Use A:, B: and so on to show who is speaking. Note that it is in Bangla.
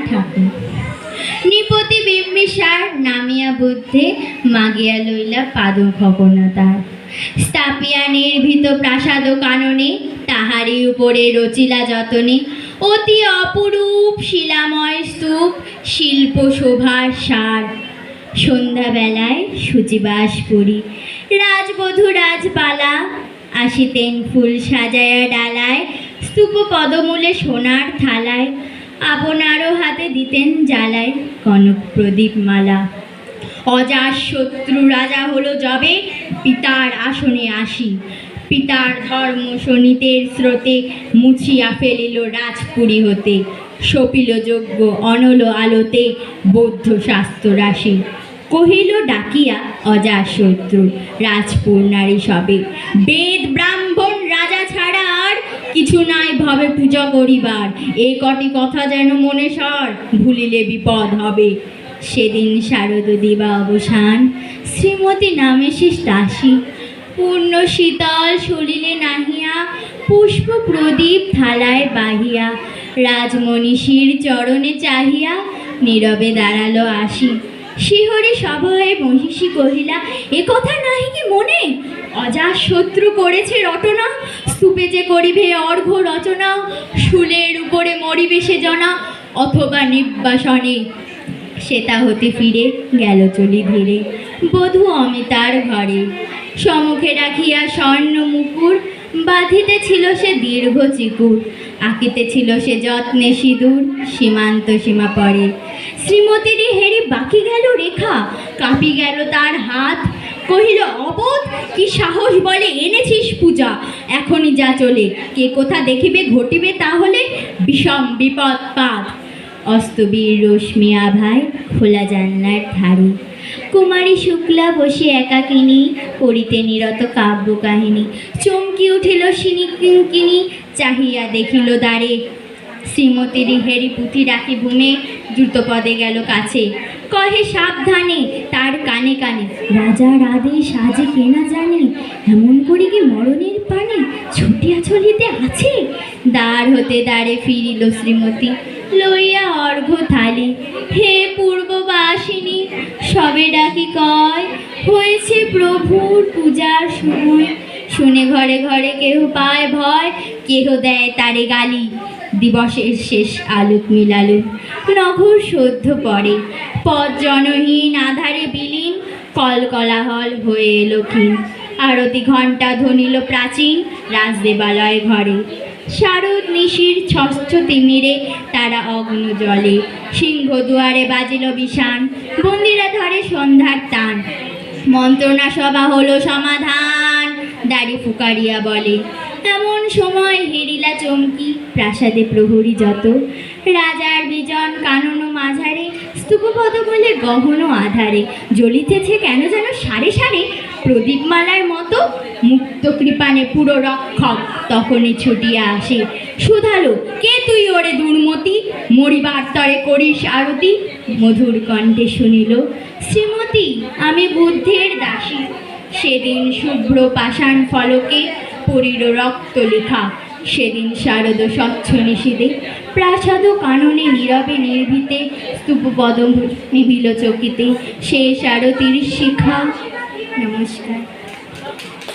A: ঠাকুর নৃপতি বিম্বিসার নামিয়া বুদ্ধে মাগিয়া লইলা পাদ খগনা তার স্থাপিয়া নির্ভীত প্রাসাদ কাননে তাহারি উপরে রচিলা যতনে অতি অপরূপ শিলাময় স্তূপ শিল্প শোভার সার। সন্ধ্যাবেলায় শুচিবাস করি রাজবধূ রাজবালা আসিতেন ফুল সাজায়া ডালায় স্তূপ পদমূলে সোনার থালায় আপনারও হাতে দিতেন জ্বালায় কনক প্রদীপ মালা। অজাতশত্রু রাজা হলো যবে পিতার আসনে আসি পিতার ধর্ম শোনিতের স্রোতে মুছিয়া ফেলিল রাজপুরী হতে সপিল যজ্ঞ অনল আলোতে বৌদ্ধ শাস্ত্র রাশি কহিল ডাকিয়া অজাতশত্রু রাজপুর নারী সবে বেদ ব্রাহ্মণ রাজা ছাড়া আর কিছু নাই ভবে পূজা করিবার এ কটি কথা যেন মনে সর ভুলিলে বিপদ হবে। সেদিন শারদ দিবা অবসান শ্রীমতী নামে শেষ দাসী পূর্ণ শীতল সলিলে নাহিয়া পুষ্প প্রদীপ থালায় বাহিয়া রাজমনীষীর চরণে চাহিয়া নীরবে দাঁড়ালো আসি। শিহরে সভয়ে মহিষী কহিলা এ কথা নাহি কি মনে অজাতশত্রু করেছে রটনা স্তূপে যে করিবে অর্ঘ্য রচনা শুলের উপরে মরিবে সে জনা অথবা নির্বাসনে সেটা হতে ফিরে গেল চলি ধীরে বধূ অমিতার ঘরে সম্মুখে রাখিয়া স্বর্ণ মুকুর বাঁধিতে ছিল সে দীর্ঘ চিকুর আঁকিতে ছিল সে যত্নে সিঁদুর সীমান্ত সীমা পরে শ্রীমতীর হেরি বাকি গেল রেখা কাঁপি গেল তার হাত কহিল অবোধ কি সাহস বলে এনেছিস পূজা এখনই যা চলে কে কোথা দেখিবে ঘটিবে তাহলে বিষম বিপদ পাত। অস্তবীর রশ্মি আভায় খোলা জানলার ধারে কুমারী শুক্লা বসে একাকিনী পড়িতে নিরত কাব্য কাহিনী চমকি উঠিল সিনিকিনি চাহিয়া দেখিল দ্বারে শ্রীমতীর হেরি পুঁথি রাখি ভূমে দ্রুতপদে গেল কাছে কহে সাবধানে তার কানে কানে রাজার আদেশ আজে কেনা জানে এমন করি কি মরণের পানে ছুটিয়া চলিতে আছে। দ্বার হতে দ্বারে ফিরিল শ্রীমতী লইয়া অর্ঘ্য থালি হে পূর্ববাসিনী সবে ডাকি কয় হয়েছে প্রভুর পূজার সময় শুনে ঘরে ঘরে কেহ পায় ভয় কেহ দেয় তারে গালি দিবসের শেষ আলোক মিলালো নগর সদ্য পড়ে পথ জনহীন আধারে বিলীন কলকলাহল হয়ে এলো ক্ষীণ আরতি ঘণ্টা ধ্বনিল প্রাচীন রাজদেবালয় ঘরে শারদ নিশির ষষ্ঠ তিমিরে তারা অগ্ন জলে সিংহ দুয়ারে বাজিল বিষাণ বন্দিরা ধরে সন্ধ্যার টান মন্ত্রণা সভা হলো সমাধান দাড়ি ফুকারিয়া বলে এমন সময় হেরিলা চমকি প্রাসাদে প্রহরী যত রাজার বিজন কানন মাঝারে স্তূপপদ বলে গহন আধারে জ্বলিতেছে কেন যেন সারে সারে প্রদীপমালার মতো মুক্ত কৃপানে পুরো রক্ষক তখনই ছুটিয়া আসে শুধালো কে তুই ওরে দুর্মতি মরিবার তরে করিস আরতি মধুর কণ্ঠে শুনিল শ্রীমতী আমি বুদ্ধের দাসী সেদিন শুভ্র পাষাণ ফলকে পড়িল রক্ত লেখা সেদিন শারদ স্বচ্ছ নিষিধে প্রাসাদ কাননে নীরবে নির্ভীতে স্তূপপদ নিবিল চকিতে শেষ আরতির শিখা। নমস্কার।